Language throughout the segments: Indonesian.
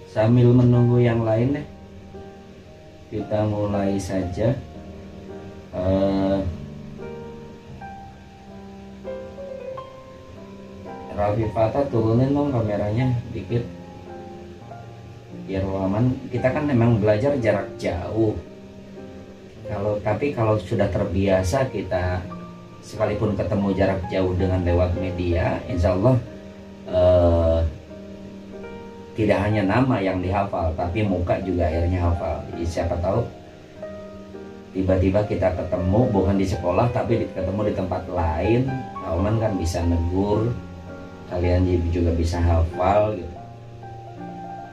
Sambil menunggu yang lain deh, kita mulai saja. Raffi Fata turunin dong kameranya dikit biar aman. Kita kan memang belajar jarak jauh. Tapi kalau sudah terbiasa kita sekalipun ketemu jarak jauh dengan lewat media, insya Allah tidak hanya nama yang dihafal, tapi muka juga akhirnya hafal. Jadi siapa tahu tiba-tiba kita ketemu bukan di sekolah tapi ketemu di tempat lain, Oman kan bisa negur, kalian juga bisa hafal gitu.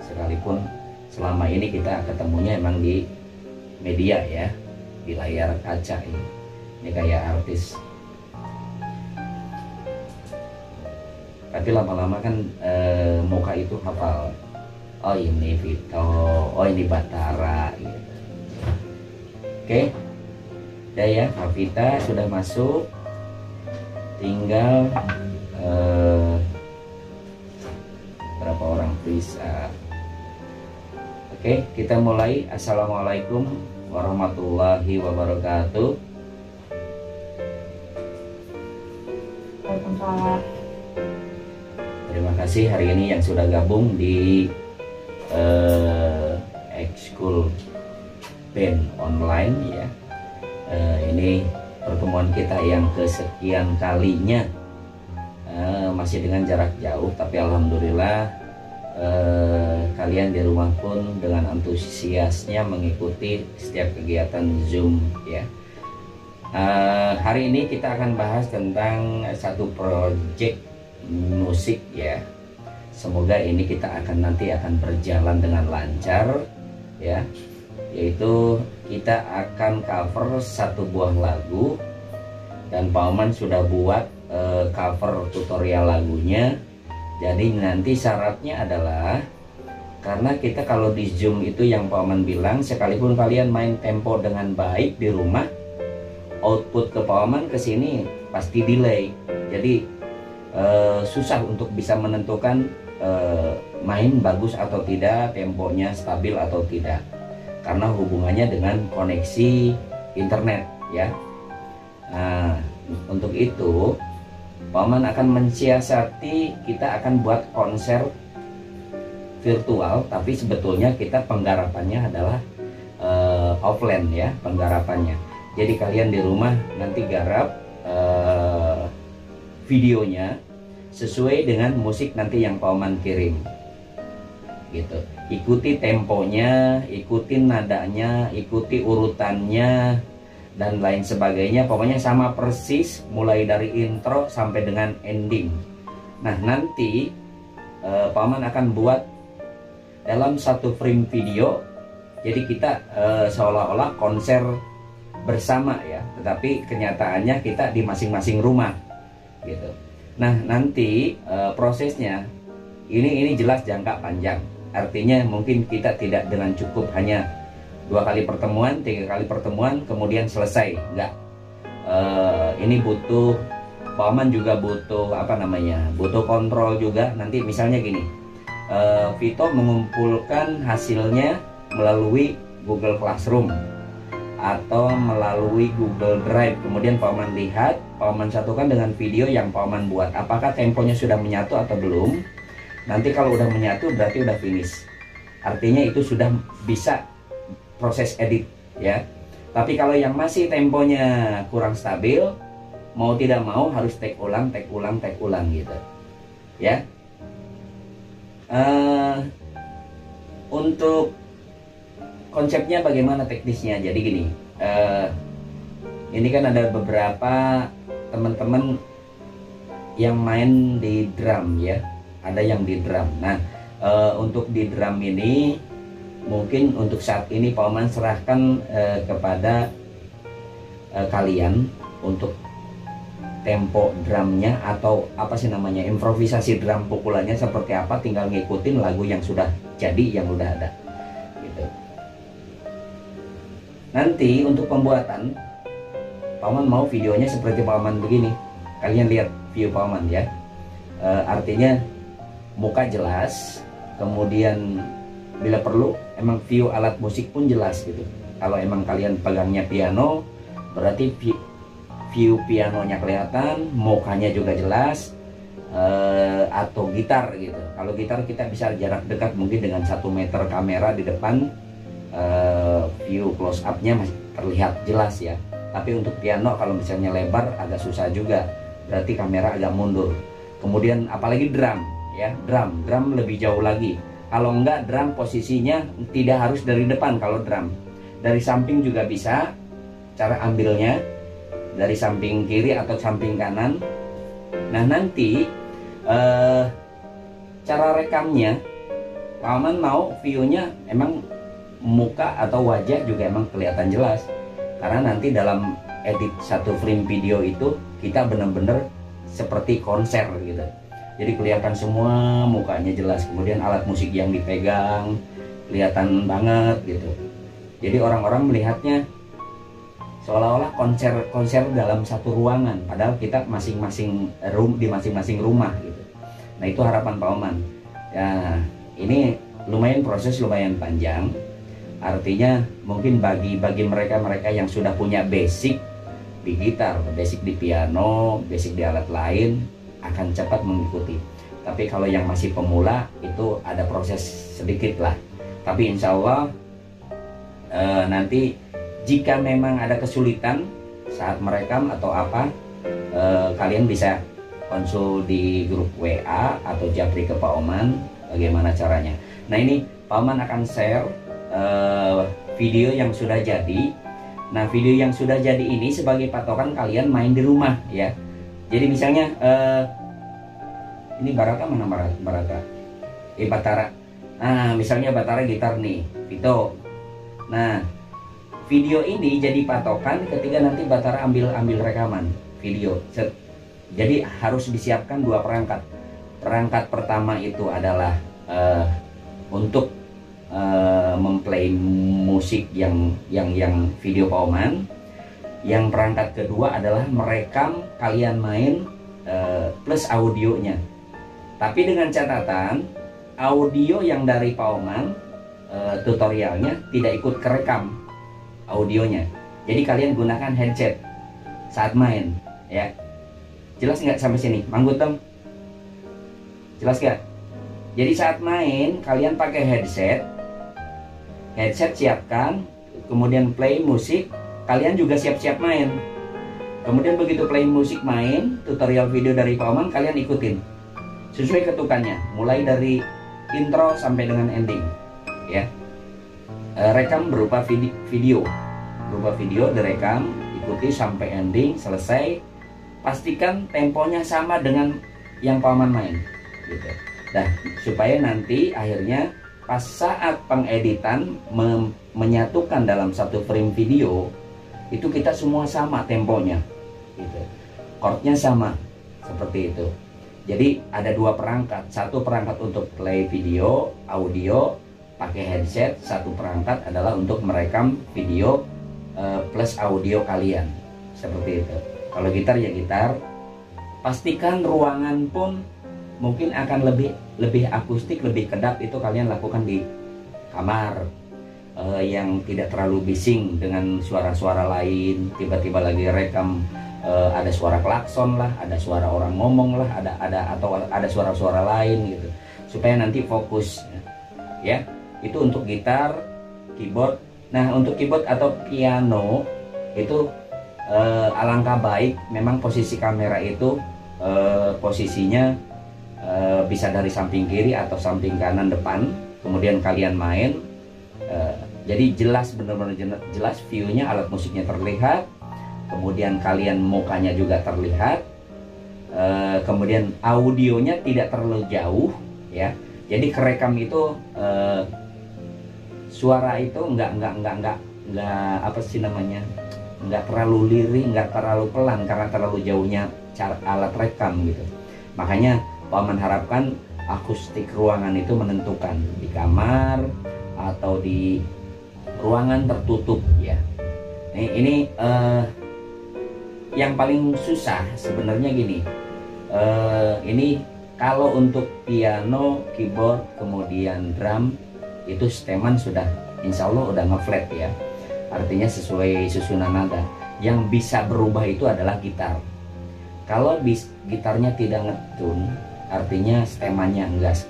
Sekalipun selama ini kita ketemunya emang di media ya, di layar kaca ini kayak artis. Tapi lama-lama kan muka itu hafal. Oh ini Vito, oh ini Batara gitu. Oke, udah ya, Vita sudah masuk. Tinggal berapa orang bisa. Oke, kita mulai. Assalamualaikum warahmatullahi wabarakatuh. Waalaikumsalam. Terima kasih hari ini yang sudah gabung di ekskul band online ya. Ini pertemuan kita yang kesekian kalinya, masih dengan jarak jauh, tapi alhamdulillah kalian di rumah pun dengan antusiasnya mengikuti setiap kegiatan Zoom ya. Hari ini kita akan bahas tentang satu project musik ya. Semoga ini kita nanti akan berjalan dengan lancar ya. Yaitu kita akan cover satu buah lagu dan Pak Oman sudah buat cover tutorial lagunya. Jadi nanti syaratnya adalah, karena kita kalau di Zoom itu yang Pak Oman bilang, sekalipun kalian main tempo dengan baik di rumah, output ke Pak Oman ke sini pasti delay. Jadi susah untuk bisa menentukan main bagus atau tidak, temponya stabil atau tidak, karena hubungannya dengan koneksi internet ya. Nah, untuk itu Pak Oman akan mensiasati, kita akan buat konser virtual, tapi sebetulnya kita penggarapannya adalah offline ya, penggarapannya. Jadi kalian di rumah nanti garap videonya sesuai dengan musik nanti yang Pak Oman kirim gitu. Ikuti temponya, ikuti nadanya, ikuti urutannya dan lain sebagainya. Pokoknya sama persis mulai dari intro sampai dengan ending. Nah nanti Pak Oman akan buat dalam satu frame video. Jadi kita seolah-olah konser bersama ya, tetapi kenyataannya kita di masing-masing rumah gitu. Nah nanti prosesnya ini jelas jangka panjang. Artinya mungkin kita tidak dengan cukup hanya 2 kali pertemuan, 3 kali pertemuan kemudian selesai, enggak. Ini butuh, Pak Oman juga butuh butuh kontrol juga. Nanti misalnya gini, Vito mengumpulkan hasilnya melalui Google Classroom atau melalui Google Drive, kemudian Pak Oman lihat, Pak Oman satukan dengan video yang Pak Oman buat, apakah temponya sudah menyatu atau belum. Nanti kalau udah menyatu berarti udah finish, artinya itu sudah bisa proses edit ya. Tapi kalau yang masih temponya kurang stabil, mau tidak mau harus take ulang gitu ya. Untuk konsepnya bagaimana teknisnya? Jadi gini, ini kan ada beberapa teman-teman yang main di drum ya, ada yang di drum. Nah untuk di drum ini mungkin untuk saat ini Pak Oman serahkan kepada kalian untuk tempo drumnya, atau apa sih namanya, improvisasi drum pukulannya seperti apa, tinggal ngikutin lagu yang sudah jadi, yang udah ada gitu. Nanti untuk pembuatan Pak Oman mau videonya seperti Pak Oman begini, kalian lihat view Pak Oman ya. Artinya muka jelas, kemudian bila perlu emang view alat musik pun jelas gitu. Kalau emang kalian pegangnya piano, berarti view pianonya kelihatan, mukanya juga jelas. Atau gitar gitu. Kalau gitar kita bisa jarak dekat mungkin dengan 1 meter kamera di depan, view close up-nya masih terlihat jelas ya. Tapi untuk piano kalau misalnya lebar agak susah juga, berarti kamera agak mundur. Kemudian apalagi drum ya, drum lebih jauh lagi. Kalau enggak, drum posisinya tidak harus dari depan. Kalau drum dari samping juga bisa, cara ambilnya dari samping kiri atau samping kanan. Nah nanti cara rekamnya, Pak Oman mau view-nya emang muka atau wajah juga emang kelihatan jelas. Karena nanti dalam edit 1 frame video itu kita benar-benar seperti konser gitu. Jadi kelihatan semua mukanya jelas. Kemudian alat musik yang dipegang kelihatan banget gitu. Jadi orang-orang melihatnya seolah-olah konser dalam satu ruangan, padahal kita masing-masing di masing-masing rumah gitu. Nah itu harapan Pak Oman. Ya ini proses lumayan panjang. Artinya mungkin bagi mereka yang sudah punya basic di gitar, basic di piano, basic di alat lain akan cepat mengikuti. Tapi kalau yang masih pemula itu ada proses sedikit lah. Tapi insya Allah nanti jika memang ada kesulitan saat merekam atau apa, kalian bisa konsul di grup WA atau japri ke Pak Oman bagaimana caranya. Nah ini Pak Oman akan share video yang sudah jadi. Nah video yang sudah jadi ini sebagai patokan kalian main di rumah ya. Jadi misalnya ini Baraka mana Baraka? Batara. Nah misalnya Batara gitar nih, Vito. Nah video ini jadi patokan ketika nanti Batara ambil rekaman video. Jadi harus disiapkan 2 perangkat. Perangkat pertama itu adalah untuk memplay musik yang video Pak Oman. Yang perangkat kedua adalah merekam kalian main plus audionya. Tapi dengan catatan audio yang dari Pak Oman tutorialnya tidak ikut kerekam audionya. Jadi kalian gunakan headset saat main ya. Jelas nggak sampai sini? Manggut dong. Jelas nggak? Jadi saat main kalian pakai headset siapkan, kemudian play musik, kalian juga siap-siap main. Kemudian begitu play musik main, tutorial video dari Pak Oman kalian ikutin sesuai ketukannya, mulai dari intro sampai dengan ending ya. Rekam berupa video direkam, ikuti sampai ending selesai. Pastikan temponya sama dengan yang Pak Oman main gitu. Nah supaya nanti akhirnya pas saat pengeditan menyatukan dalam 1 frame video itu kita semua sama temponya gitu. Chordnya sama seperti itu. Jadi ada 2 perangkat, 1 perangkat untuk play video audio pakai headset, 1 perangkat adalah untuk merekam video plus audio kalian seperti itu. Kalau gitar ya gitar. Pastikan ruangan pun mungkin akan lebih akustik, lebih kedap, itu kalian lakukan di kamar yang tidak terlalu bising dengan suara-suara lain. Tiba-tiba lagi rekam ada suara klakson lah, ada suara orang ngomong lah, ada suara-suara lain gitu, supaya nanti fokus ya. Itu untuk gitar, keyboard. Nah untuk keyboard atau piano itu alangkah baik memang posisi kamera itu posisinya bisa dari samping kiri atau samping kanan depan. Kemudian kalian main, jadi jelas, benar-benar jelas view-nya, alat musiknya terlihat. Kemudian kalian mukanya juga terlihat. Kemudian audionya tidak terlalu jauh ya. Jadi kerekam itu suara itu nggak apa sih namanya, nggak terlalu lirih, nggak terlalu pelan karena terlalu jauhnya alat rekam gitu. Makanya Pak Oman harapkan akustik ruangan itu menentukan di kamar atau di ruangan tertutup ya. Ini yang paling susah sebenarnya gini. Ini kalau untuk piano, keyboard, kemudian drum itu steman sudah insya Allah udah ngeflat ya, artinya sesuai susunan nada. Yang bisa berubah itu adalah gitar. Kalau gitarnya tidak ngetun, artinya stemannya enggak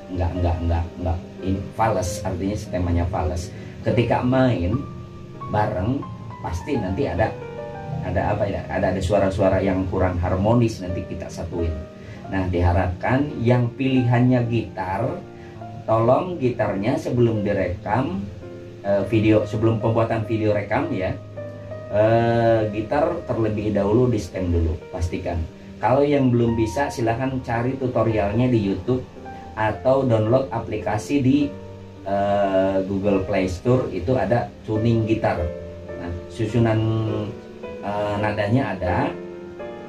ini fales, artinya stemannya fales. Ketika main bareng pasti nanti ada apa ya, ada suara-suara yang kurang harmonis, nanti kita satuin. Nah, diharapkan yang pilihannya gitar, tolong gitarnya sebelum direkam video, sebelum pembuatan video rekam ya, gitar terlebih dahulu di stem dulu, pastikan. Kalau yang belum bisa, silahkan cari tutorialnya di YouTube atau download aplikasi di Google Play Store, itu ada tuning gitar. Nah, susunan nadanya ada.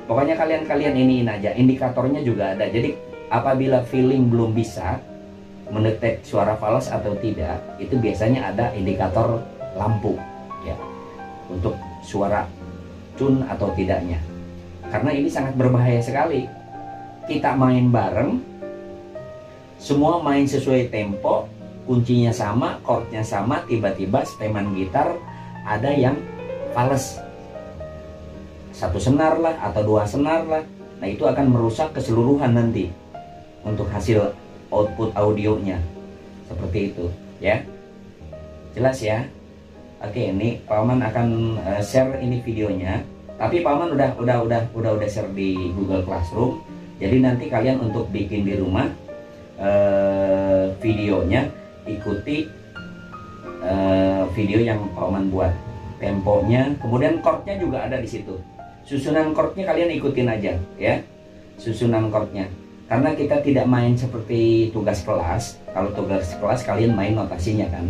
Pokoknya kalian iniin aja, indikatornya juga ada. Jadi apabila feeling belum bisa mendetek suara fals atau tidak, itu biasanya ada indikator lampu ya, untuk suara tune atau tidaknya. Karena ini sangat berbahaya sekali. Kita main bareng, semua main sesuai tempo, kuncinya sama, chordnya sama, tiba-tiba steman gitar ada yang fals, satu senar lah atau dua senar lah. Nah, itu akan merusak keseluruhan nanti untuk hasil output audionya. Seperti itu ya. Jelas ya? Oke, ini Paman akan share ini videonya. Tapi Paman udah share di Google Classroom. Jadi nanti kalian untuk bikin di rumah videonya, ikuti video yang Paman buat, temponya, kemudian chordnya juga ada di situ. Susunan chordnya kalian ikutin aja ya, susunan chordnya. Karena kita tidak main seperti tugas kelas. Kalau tugas kelas kalian main notasinya kan,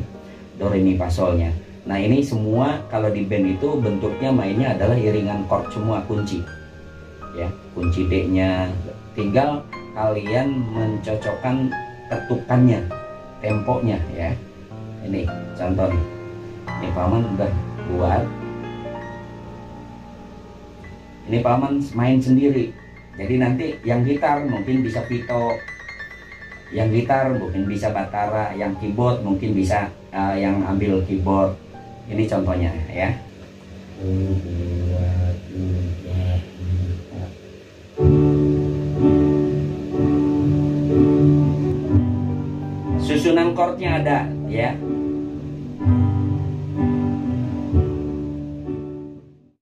do re mi fa solnya. Nah, ini semua kalau di band itu bentuknya mainnya adalah iringan chord semua, kunci ya, kunci D-nya. Tinggal kalian mencocokkan ketukannya, temponya ya. Ini contoh nih, ini Paman udah buat. Ini Paman main sendiri. Jadi nanti yang gitar mungkin bisa Vito, yang gitar mungkin bisa Batara, yang keyboard mungkin bisa yang ambil keyboard. Ini contohnya ya. Susunan chordnya ada ya.